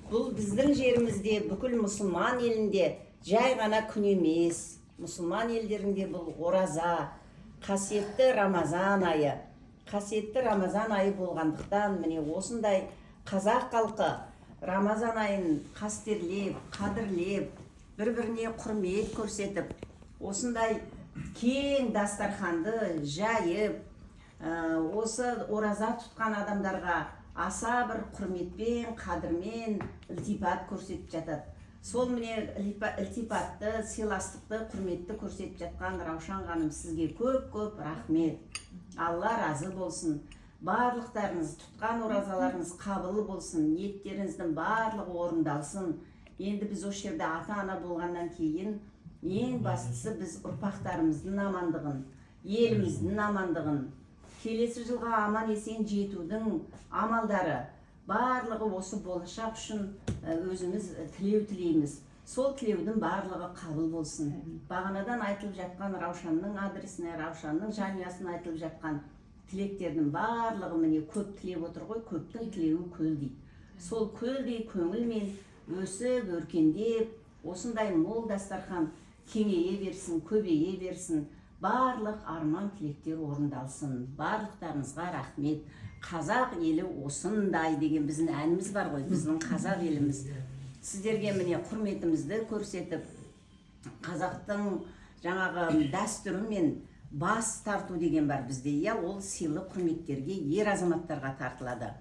Бұл біздің жерімізде, бүкіл мұсылман елінде жай ғана күн емес. Мұсылман елдерінде бұл ораза, қасиетті Рамазан айы. Қасиетті Рамазан айы болғандықтан, міне осындай қазақ халқы Рамазан айын қастерлеп, қадірлеп, бір-біріне құрмет көрсетіп, осындай кең дастарханды жайып, осы ораза тұтқан адамдарға аса бір құрметпен, қадірмен ілтипат көрсетіп жатады. Сол міне ілтипатты, сыйластықты, құрметті көрсетіп жатқан Раушан ханым, сізге көп-көп рахмет. Алла разы болсын. Барлықтарыңыз тұтқан оразаларыңыз қабыл болсын, ниеттеріңіздің барлығы орындалсын. Енді біз осы жерде ата-ана болғаннан кейін ең бастысы біз ұрпақтарымыздың амандығын, еліміздің амандығын, келесі жылға аман есен жетудің амалдары барлығы осы болашақ үшін өзіміз тілеу тілейміз. Сол тілеудің барлығы қабыл болсын. Бағанадан айтылып жатқан Раушанның адресіне, Раушанның жанұясына айтылып жатқан тілектердің барлығы міне көп тілеп отыр ғой, көптің тілеуі көл дейді. Сол көлдей көңілмен өсіп, өркендеп, осындай мол дастархан кеңейе берсін, көбейе берсін. Барлық арман тілектер орындалсын. Барлықтарыңызға рахмет. Қазақ елі осындай деген біздің әніміз бар ғой, біздің қазақ еліміз. Сіздерге міне құрметімізді көрсетіп, қазақтың жаңағы дәстүрімен бас тарту деген бар бізде. Ол сыйлы құрметтерге ер азаматтарға тартылады.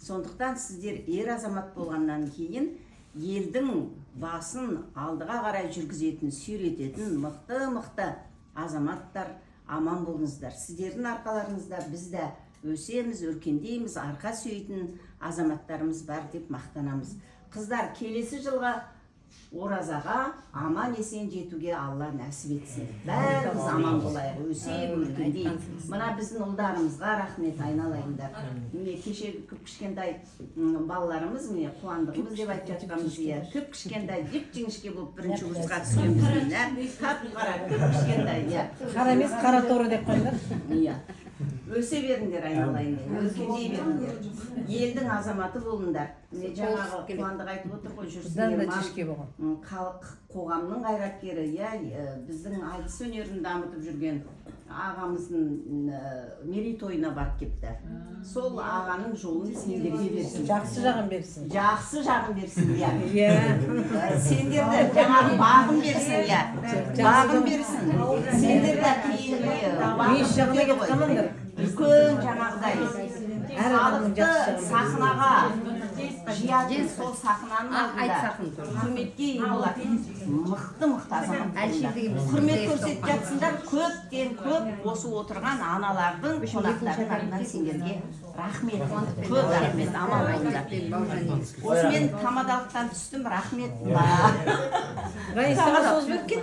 Сондықтан сіздер ер азамат болғаннан кейін елдің басын алдыға қарай жүргізетін, сүйрететін мықты азаматтар аман болыңыздар. Сіздердің арқаларыңызда біз де өсеміз, өркендейміз, арқа сүйейтін азаматтарымыз бар деп мақтанамыз. Қыздар, келесі жылға оразаға аман есен жетуге Алла нәсіп етсін. Бәріміз аман болайық, өсеп, өркендейік. Мына біздің ұлдарымызға рахмет, айналайындар. Міне кеше кішкентай балаларымыз, міне қуандығымыз деп айтып жатқанымыз, кішкентай жіп-жіңішке болып бірінші курсқа түскенбіз. Қап-қара, кішкентай. Қара емес, қара торы деп қойыңдар. Өсе беріңдер, айналайын, өркендей беріңдер. Елдің азаматы болыңдар. Жаңағы қуандық айтып отыр ғой, жүрсіңдер, халық қоғамның қайраткері, біздің айтыс өнерін дамытып жүрген ағамыздың мерейтойына барып кепті. Сол ағаның жолын сендерге берсін. Жақсы жағын берсін. Жақсы жағын берсін, сендерді жаңағы бағын берсін, бағын берсін. Сендерді кейін Бейіс жағына кетіп қалмаңдар. Үлкен жаңағыдай халықты сахнаға жиятын, сол сахнаның алдында құрметке ие болатын мықты азамат. Құрмет көрсетіп жатсыңдар, көптен көп осы отырған аналардың, қонақтардың атынан сендерге рахмет, көп рахмет, аман болыңдар. Осымен тамадалықтан түстім, рахмет. Раисаға сөз беріп кет.